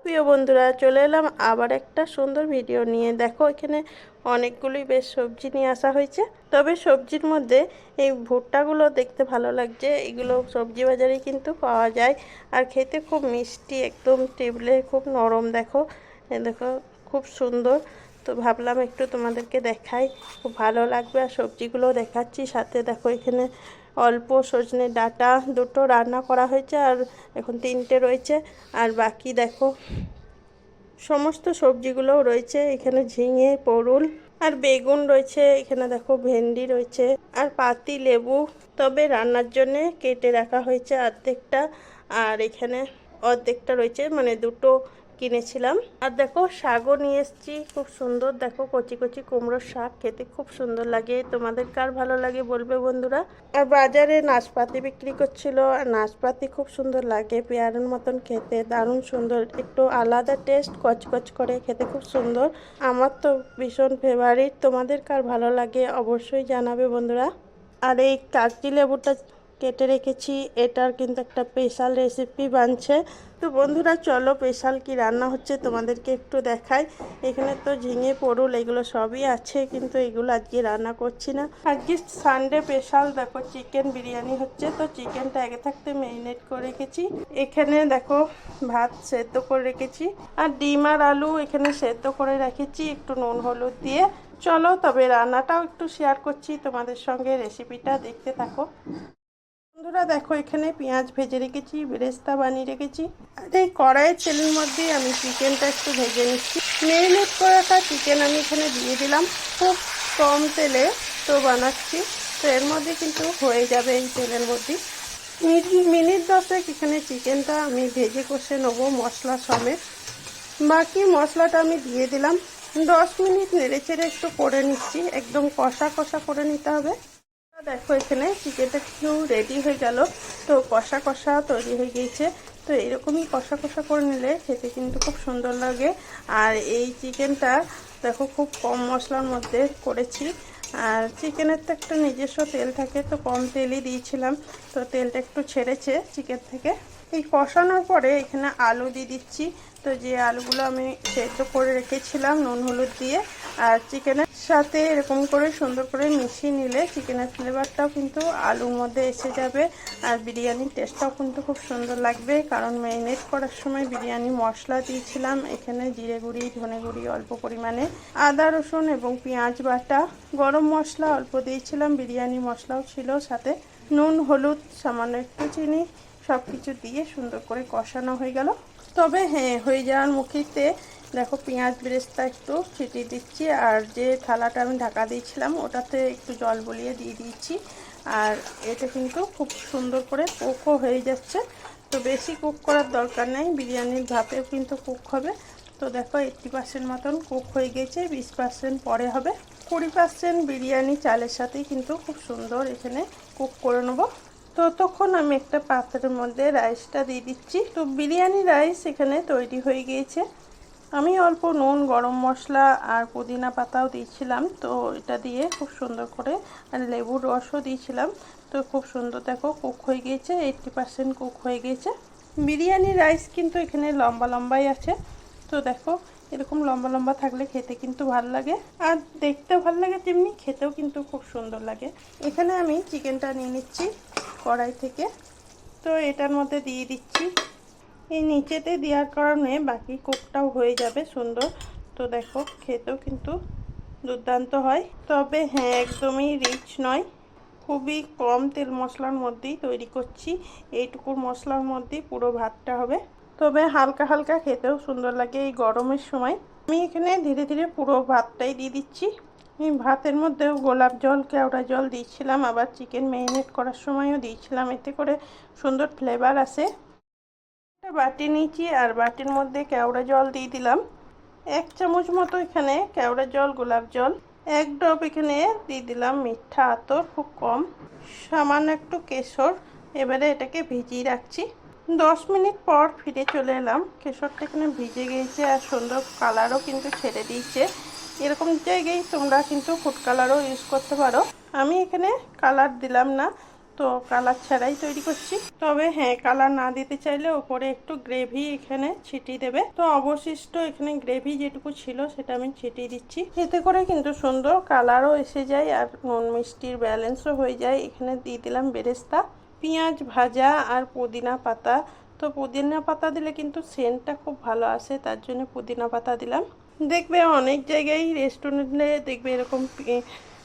প্রিয় বন্ধুরা, চলে এলাম আবার একটা সুন্দর ভিডিও নিয়ে। দেখো, এখানে অনেকগুলোই বেশ সবজি নিয়ে আসা হয়েছে। তবে সবজির মধ্যে এই ভুট্টাগুলো দেখতে ভালো লাগছে। এগুলো সবজি বাজারেই কিন্তু পাওয়া যায়, আর খেতে খুব মিষ্টি, একদম টেবিলে খুব নরম। দেখো, দেখো, খুব সুন্দর। তো ভাবলাম একটু তোমাদেরকে দেখাই, খুব ভালো লাগবে। আর সবজিগুলো দেখাচ্ছি, সাথে দেখো এখানে অল্প সজনে ডাঁটা দুটো রান্না করা হয়েছে, আর এখন তিনটে রয়েছে। আর বাকি দেখো সমস্ত সবজিগুলোও রয়েছে। এখানে ঝিঙে, পরুল আর বেগুন রয়েছে। এখানে দেখো ভেন্ডি রয়েছে আর পাতি লেবু তবে রান্নার জন্য কেটে রাখা হয়েছে অর্ধেকটা, আর এখানে অর্ধেকটা রয়েছে, মানে দুটো কিনেছিলাম। আর দেখো শাকও নিয়ে এসেছি, খুব সুন্দর। দেখো কচি কচি কুমড়োর শাক, খেতে খুব সুন্দর লাগে। তোমাদের কার ভালো লাগে বলবে বন্ধুরা। আর বাজারে নাশপাতি বিক্রি করছিল, আর নাশপাতি খুব সুন্দর লাগে, পেয়ারের মতন খেতে, দারুণ সুন্দর, একটু আলাদা টেস্ট, কচকচ করে খেতে খুব সুন্দর। আমার তো ভীষণ ফেভারিট। তোমাদের কার ভালো লাগে অবশ্যই জানাবে বন্ধুরা। আর এই কাগজি লেবুটা কেটে রেখেছি, এটার কিন্তু একটা স্পেশাল রেসিপি বানছে। তো বন্ধুরা চলো, স্পেশাল কি রান্না হচ্ছে তোমাদেরকে একটু দেখাই। এখানে তো ঝিঙে, পরুল এগুলো সবই আছে, কিন্তু এগুলো আজকে রান্না করছি না। আজকে সানডে স্পেশাল। দেখো চিকেন বিরিয়ানি হচ্ছে, তো চিকেনটা আগে থাকতে ম্যারিনেট করে রেখেছি। এখানে দেখো ভাত সেদ্ধ করে রেখেছি, আর ডিম আর আলু এখানে সেদ্ধ করে রেখেছি একটু নুন হলুদ দিয়ে। চলো তবে রান্নাটাও একটু শেয়ার করছি তোমাদের সঙ্গে, রেসিপিটা দেখতে থাকো বন্ধুরা। দেখো এখানে পেঁয়াজ ভেজে রেখেছি, বেরেস্তা বানিয়ে রেখেছি, আর এই কড়াইয়ের তেলের মধ্যে আমি চিকেনটা একটু ভেজে নিচ্ছি। ম্যারিনেট করে রাখা চিকেন আমি এখানে দিয়ে দিলাম, খুব কম তেলে তো বানাচ্ছি, তো এর মধ্যে কিন্তু হয়ে যাবে এই তেলের মধ্যে। মিনিট 10 এখানে চিকেনটা আমি ভেজে কষে নেবো মশলা সমেত। বাকি মশলাটা আমি দিয়ে দিলাম। 10 মিনিট নেড়ে চেড়ে একটু করে নিচ্ছি, একদম কষা কষা করে নিতে হবে। দেখো এখানে চিকেনটা একটু রেডি হয়ে গেল, তো কষা কষা তৈরি হয়ে গিয়েছে। তো এরকমই কষা কষা করে নিলে খেতে কিন্তু খুব সুন্দর লাগে। আর এই চিকেনটা দেখো খুব কম মশলার মধ্যে করেছি, আর চিকেনের তো একটা নিজস্ব তেল থাকে, তো কম তেলই দিয়েছিলাম, তো তেলটা একটু ছেড়েছে চিকেন থেকে। এই কষানোর পরে এখানে আলু দিয়ে দিচ্ছি। তো যে আলুগুলো আমি সেদ্ধ করে রেখেছিলাম নুন হলুদ দিয়ে, আর চিকেনের সাথে এরকম করে সুন্দর করে মিশিয়ে নিলে চিকেনের ফ্লেভারটাও কিন্তু আলুর মধ্যে এসে যাবে, আর বিরিয়ানির টেস্টটাও কিন্তু খুব সুন্দর লাগবে। কারণ ম্যারিনেট করার সময় বিরিয়ানি মশলা দিয়েছিলাম, এখানে জিরে গুঁড়ি, ধনে গুঁড়ি অল্প পরিমাণে, আদা রসুন এবং পেঁয়াজ বাটা, গরম মশলা অল্প দিয়েছিলাম, বিরিয়ানি মশলাও ছিল সাথে, নুন হলুদ সামান্য একটু চিনি, সব কিছু দিয়ে সুন্দর করে কষানো হয়ে গেল। তবে হ্যাঁ, হয়ে যাওয়ার মুখিতে দেখো পেঁয়াজ বেরেস্তা একটু ছিটিয়ে দিচ্ছি, আর যে থালাটা আমি ঢাকা দিয়েছিলাম ওটাতে একটু জল বলিয়ে দিয়ে দিয়েছি। আর এটা কিন্তু খুব সুন্দর করে কুকও হয়ে যাচ্ছে, তো বেশি কুক করার দরকার নেই, বিরিয়ানির ভাপেও কিন্তু কুক হবে। তো দেখো 80% মতন কুক হয়ে গেছে, 20% পরে হবে, 20% বিরিয়ানি চালের সাথেই কিন্তু খুব সুন্দর এখানে কুক করে নেবো। ততক্ষণ আমি একটা পাত্রের মধ্যে রাইসটা দিয়ে দিচ্ছি। তো বিরিয়ানি রাইস এখানে তৈরি হয়ে গিয়েছে। আমি অল্প নুন, গরম মশলা আর পুদিনা পাতাও দিয়েছিলাম, তো এটা দিয়ে খুব সুন্দর করে, আর লেবুর রসও দিয়েছিলাম। তো খুব সুন্দর দেখো কুক হয়ে গিয়েছে, 80% কুক হয়ে গিয়েছে। বিরিয়ানি রাইস কিন্তু এখানে লম্বা লম্বাই আছে, তো দেখো এরকম লম্বা লম্বা থাকলে খেতে কিন্তু ভালো লাগে, আর দেখতেও ভালো লাগে, তেমনি খেতেও কিন্তু খুব সুন্দর লাগে। এখানে আমি চিকেনটা নিয়ে নিচ্ছি কড়াই থেকে, তো এটার মধ্যে দিয়ে দিচ্ছি। এই নিচেতে দেওয়ার কারণে বাকি কুকটাও হয়ে যাবে সুন্দর। তো দেখো খেতেও কিন্তু দুর্দান্ত হয়। তবে হ্যাঁ, একদমই রিচ নয়, খুবই কম তেল মশলার মধ্যেই তৈরি করছি, এইটুকু মশলার মধ্যেই পুরো ভাতটা হবে। তবে হালকা হালকা খেতেও সুন্দর লাগে এই গরমের সময়। আমি এখানে ধীরে ধীরে পুরো ভাতটাই দিয়ে দিচ্ছি। এই ভাতের মধ্যেও গোলাপ জল, কেওড়া জল দিয়েছিলাম, আবার চিকেন ম্যারিনেট করার সময়ও দিয়েছিলাম, এতে করে সুন্দর ফ্লেভার আসে। একটা বাটি নিয়েছি, আর বাটির মধ্যে কেওড়া জল দিয়ে দিলাম 1 চামচ মতো, এখানে কেওড়া জল, গোলাপ জল, 1 ড্রপ এখানে দিয়ে দিলাম মিঠা আতর, খুব কম, সামান্য একটু কেশর। এবারে এটাকে ভিজিয়ে রাখছি। 10 মিনিট পর ফিরে চলে এলাম, কেশরটা এখানে ভিজে গিয়েছে, আর সুন্দর কালারও কিন্তু ছেড়ে দিয়েছে। এরকম জায়গায় তোমরা কিন্তু ফুড কালারও ইউজ করতে পারো, আমি এখানে কালার দিলাম না। তো তো কালার ছাড়াই তৈরি করছি। তবে হ্যাঁ, কালার না দিতে চাইলে ওপরে একটু গ্রেভি এখানে ছিটিয়ে দেবে। তো অবশিষ্ট এখানে গ্রেভি যেটুকু ছিল সেটা আমি ছিটিয়ে দিচ্ছি। এতে করে কিন্তু সুন্দর কালারও এসে যায় আর নুন মিষ্টির ব্যালেন্সও হয়ে যায়। এখানে দিয়ে দিলাম বেরেস্তা, পেঁয়াজ ভাজা আর পুদিনা পাতা। তো পুদিনা পাতা দিলে কিন্তু সেন্টটা খুব ভালো আসে, তার জন্য পুদিনা পাতা দিলাম। দেখবে অনেক জায়গায় রেস্টুরেন্টে দেখবে এরকম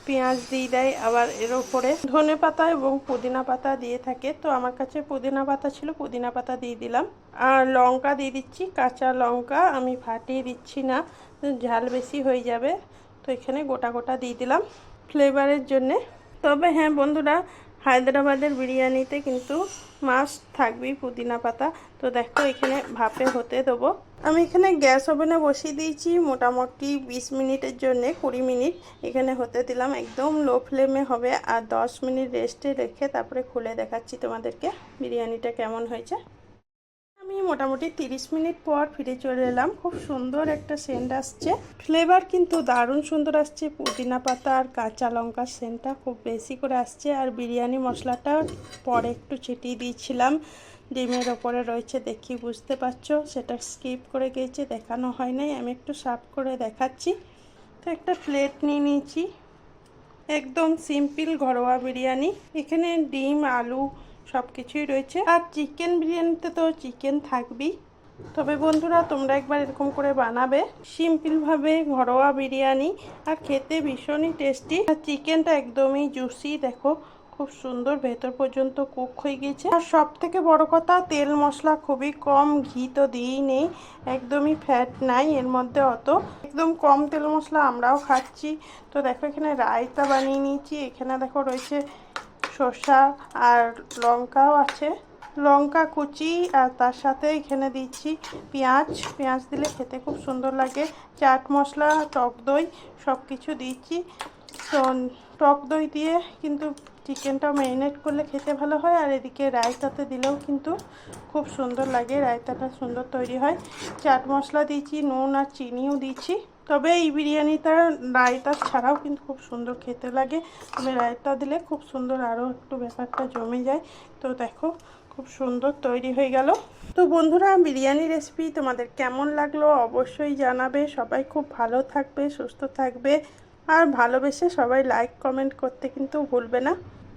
পেঁয়াজ দিয়ে দেয়, আবার এর উপরে ধনে পাতা এবং পুদিনা পাতা দিয়ে থাকে। তো আমার কাছে পুদিনা পাতা ছিল, পুদিনা পাতা দিয়ে দিলাম। আর লঙ্কা দিয়ে দিচ্ছি, কাঁচা লঙ্কা, আমি ফাটিয়ে দিচ্ছি না, ঝাল বেশি হয়ে যাবে। তো এখানে গোটা গোটা দিয়ে দিলাম ফ্লেভারের জন্যে। তবে হ্যাঁ বন্ধুরা, হায়দ্রাবাদের বিরিয়ানিতে কিন্তু মাস্ট থাকবেই পুদিনা পাতা। তো দেখো এখানে ভাপে হতে দেবো। আমি এখানে গ্যাস ওভেনে বসিয়ে দিয়েছি মোটামুটি 20 মিনিটের জন্যে, 20 মিনিট এখানে হতে দিলাম। একদম লো ফ্লেমে হবে আর 10 মিনিট রেস্টে রেখে তারপরে খুলে দেখাচ্ছি তোমাদেরকে বিরিয়ানিটা কেমন হয়েছে। আমি মোটামুটি 30 মিনিট পর ফিরে চলে এলাম। খুব সুন্দর একটা সেন্ট আসছে, ফ্লেভার কিন্তু দারুণ সুন্দর আসছে। পুদিনা পাতা আর কাঁচা লঙ্কার সেন্টটা খুব বেশি করে আসছে। আর বিরিয়ানি মশলাটা পরে একটু ছিটিয়ে দিয়েছিলাম, ডিমের ওপরে রয়েছে, দেখি বুঝতে পারছো, সেটা স্কিপ করে গিয়েছে, দেখানো হয় নাই। আমি একটু সার্ভ করে দেখাচ্ছি। তো একটা প্লেট নিয়ে নিয়েছি, একদম সিম্পল ঘরোয়া বিরিয়ানি। এখানে ডিম আলু সব কিছুই রয়েছে, আর চিকেন বিরিয়ানিতে তো চিকেন থাকবেই। তবে বন্ধুরা তোমরা একবার এরকম করে বানাবে, সিম্পলভাবে ঘরোয়া বিরিয়ানি, আর খেতে ভীষণই টেস্টি। আর চিকেনটা একদমই জুসি, দেখো খুব সুন্দর ভেতর পর্যন্ত কুক হয়ে গেছে। আর সব থেকে বড় কথা, তেল মশলা খুবই কম, ঘি তো দিয়েই নেই, একদমই ফ্যাট নাই এর মধ্যে অত, একদম কম তেল মশলা আমরাও খাচ্ছি। তো দেখো এখানে রায়তা বানিয়ে নিয়েছি, এখানে দেখো রয়েছে শসা আর লঙ্কাও আছে, লঙ্কা কুচি, আর তার সাথে এখানে দিচ্ছি পেঁয়াজ। পেঁয়াজ দিলে খেতে খুব সুন্দর লাগে। চাট মশলা, টক দই সব কিছু দিচ্ছি। তো টক দই দিয়ে কিন্তু চিকেনটা ম্যারিনেট করলে খেতে ভালো হয়। আর এদিকে রায়তাতে দিলেও কিন্তু খুব সুন্দর লাগে, রায়তাটা সুন্দর তৈরি হয়। চাট মশলা দিয়েছি, নুন আর চিনিও দিয়েছি। তবে এই বিরিয়ানিটা রায়তা ছাড়াও কিন্তু খুব সুন্দর খেতে লাগে, তবে রায়তা দিলে খুব সুন্দর আরও একটু ব্যাপারটা জমে যায়। তো দেখো খুব সুন্দর তৈরি হয়ে গেল। তো বন্ধুরা, বিরিয়ানি রেসিপি তোমাদের কেমন লাগলো অবশ্যই জানাবে। সবাই খুব ভালো থাকবে, সুস্থ থাকবে, আর ভালোবেসে সবাই লাইক কমেন্ট করতে কিন্তু ভুলবে না।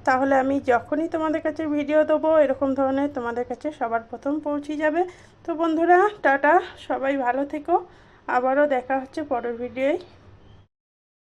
তাহলে আমি যখনই তোমাদের কাছে ভিডিও দেবো এরকম ধরনের তোমাদের কাছে সবার প্রথম পৌঁছে যাবে। তো বন্ধুরা টাটা, সবাই ভালো থেকো, আবারও দেখা হচ্ছে পরের ভিডিওয়।